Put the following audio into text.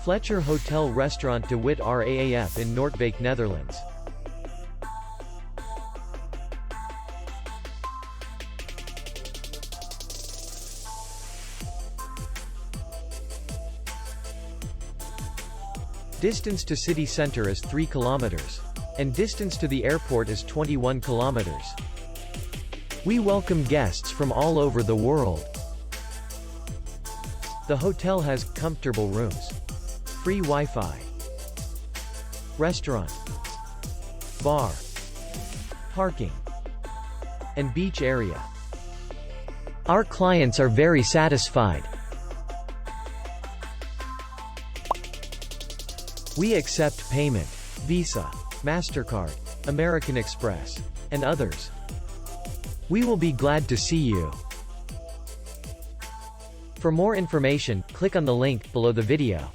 Fletcher Hotel Restaurant de Witte Raaf in Noordwijk, Netherlands. Distance to city center is 3 kilometers. And distance to the airport is 21 kilometers. We welcome guests from all over the world. The hotel has comfortable rooms, free Wi-Fi, restaurant, bar, parking, and beach area. Our clients are very satisfied. We accept payment, Visa, MasterCard, American Express, and others. We will be glad to see you. For more information, click on the link below the video.